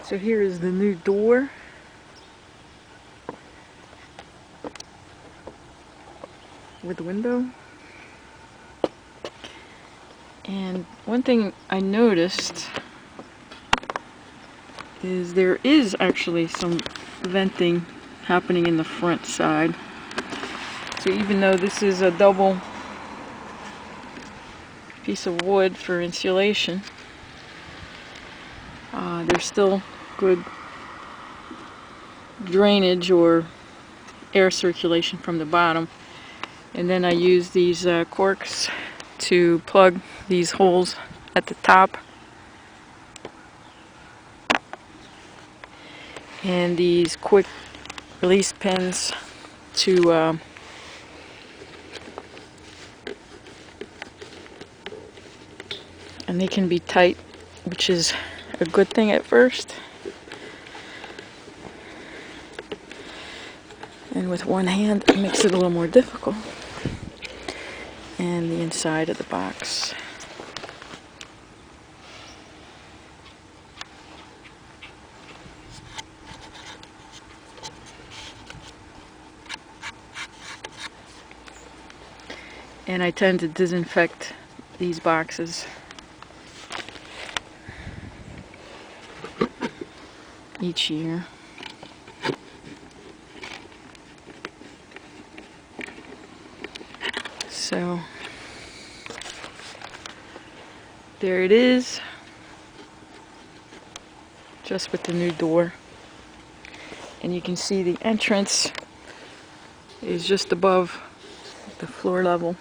So here is the new door. With the window. And one thing I noticed is there is actually some venting happening in the front side. So even though this is a double piece of wood for insulation, there's still good drainage or air circulation from the bottom. And then I use these corks to plug these holes at the top. And these quick release pins to and they can be tight, which is a good thing at first. And with one hand it makes it a little more difficult. And the inside of the box. And I tend to disinfect these boxes each year. So there it is, just with the new door. And you can see the entrance is just above the floor level.